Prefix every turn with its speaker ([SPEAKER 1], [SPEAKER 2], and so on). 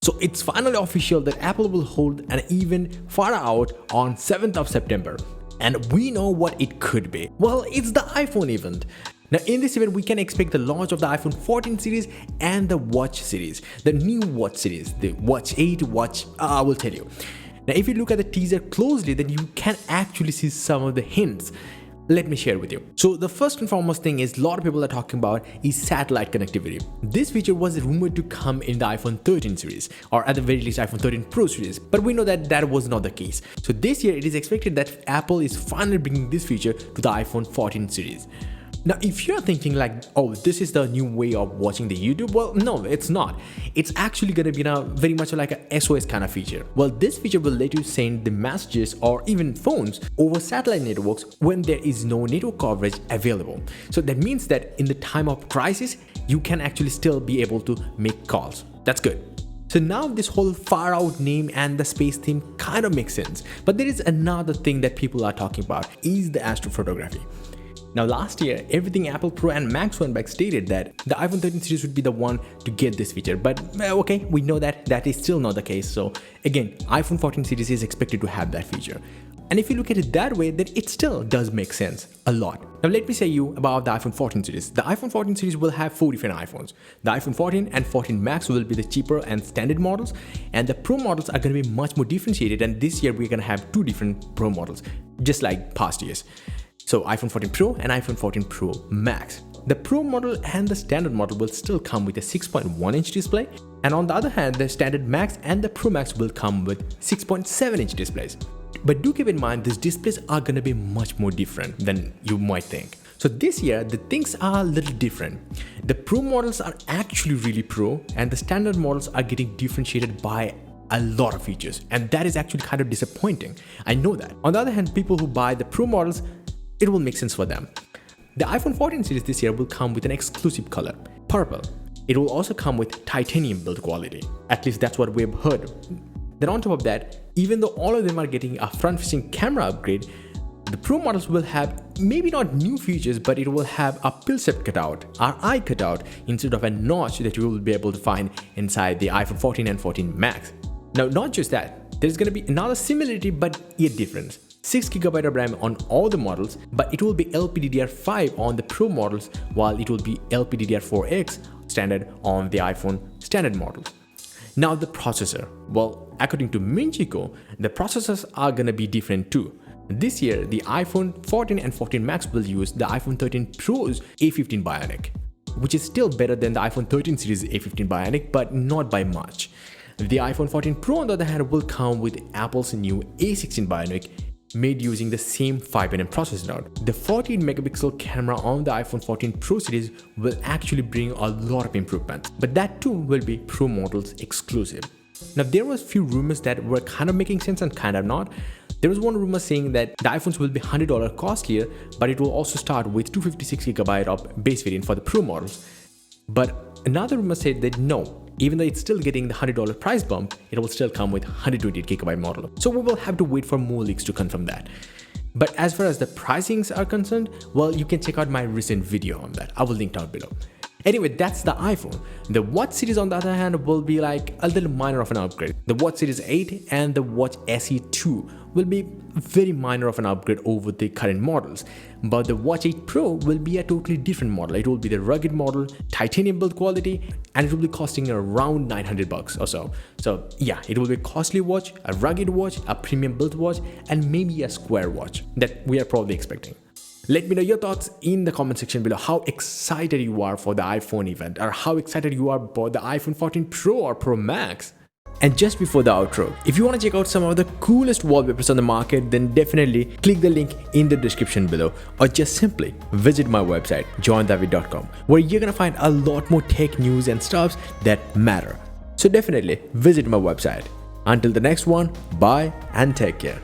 [SPEAKER 1] So it's finally official that Apple will hold an event far out on 7th of September. And we know what it could be. Well, it's the iPhone event. Now in this event, we can expect the launch of the iPhone 14 series and the Watch series, the new Watch series, the Watch 8, I will tell you. Now if you look at the teaser closely, then you can actually see some of the hints. Let me share with you. So the first and foremost thing is a lot of people are talking about is satellite connectivity. This feature was rumored to come in the iPhone 13 series, or at the very least iPhone 13 Pro series, but we know that that was not the case. So this year it is expected that Apple is finally bringing this feature to the iPhone 14 series. Now, if you're thinking like, oh, this is the new way of watching the YouTube, well, no, it's not. It's actually going to be very much like a SOS kind of feature. Well, this feature will let you send the messages or even phones over satellite networks when there is no network coverage available. So that means that in the time of crisis, you can actually still be able to make calls. That's good. So now this whole far out name and the space theme kind of makes sense. But there is another thing that people are talking about is the astrophotography. Now last year, everything Apple Pro and Max went back stated that the iPhone 13 series would be the one to get this feature, but okay, we know that that is still not the case. So again, iPhone 14 series is expected to have that feature. And if you look at it that way, then it still does make sense a lot. Now let me say you about the iPhone 14 series. The iPhone 14 series will have 4 different iPhones. The iPhone 14 and 14 Max will be the cheaper and standard models, and the Pro models are going to be much more differentiated, and this year we're going to have 2 different Pro models, just like past years. So iPhone 14 Pro and iPhone 14 Pro Max. The Pro model and the standard model will still come with a 6.1-inch display, and on the other hand, the standard Max and the Pro Max will come with 6.7-inch displays. But do keep in mind, these displays are going to be much more different than you might think. So this year, the things are a little different. The Pro models are actually really pro, and the standard models are getting differentiated by a lot of features, and that is actually kind of disappointing. I know that. On the other hand, people who buy the Pro models, it will make sense for them. The iPhone 14 series this year will come with an exclusive color, purple. It will also come with titanium build quality. At least that's what we've heard. Then on top of that, even though all of them are getting a front-facing camera upgrade, the Pro models will have maybe not new features, but it will have a pill-shaped cutout, or eye cutout, instead of a notch that you will be able to find inside the iPhone 14 and 14 Max. Now, not just that, there's going to be another similarity but yet difference. 6GB of RAM on all the models, but it will be LPDDR5 on the Pro models, while it will be LPDDR4X standard on the iPhone standard models. Now the processor. Well, according to Minchico, the processors are gonna be different too. This year, the iPhone 14 and 14 Max will use the iPhone 13 Pro's A15 Bionic, which is still better than the iPhone 13 series A15 Bionic, but not by much. The iPhone 14 Pro, on the other hand, will come with Apple's new A16 Bionic, made using the same 5nm processor node. The 14 megapixel camera on the iPhone 14 Pro series will actually bring a lot of improvements, but that too will be Pro models exclusive. Now there was few rumors that were kind of making sense and kind of not. There was one rumor saying that the iPhones will be $100 costlier, but it will also start with 256GB of base variant for the Pro models. But another rumor said that no, even though it's still getting the $100 price bump, it will still come with 128GB model. So we will have to wait for more leaks to confirm that. But as far as the pricings are concerned, well, you can check out my recent video on that. I will link down below. Anyway, that's the iPhone. The Watch series, on the other hand, will be like a little minor of an upgrade. The Watch Series 8 and the Watch SE 2 will be very minor of an upgrade over the current models. But the Watch 8 Pro will be a totally different model. It will be the rugged model, titanium build quality, and it will be costing around $900 or so. So yeah, it will be a costly watch, a rugged watch, a premium built watch, and maybe a square watch that we are probably expecting. Let me know your thoughts in the comment section below, how excited you are for the iPhone event, or how excited you are for the iPhone 14 Pro or Pro Max. And just before the outro, if you want to check out some of the coolest wallpapers on the market, then definitely click the link in the description below, or just simply visit my website joindavid.com, where you're gonna find a lot more tech news and stuffs that matter. So definitely visit my website. Until the next one, bye and take care.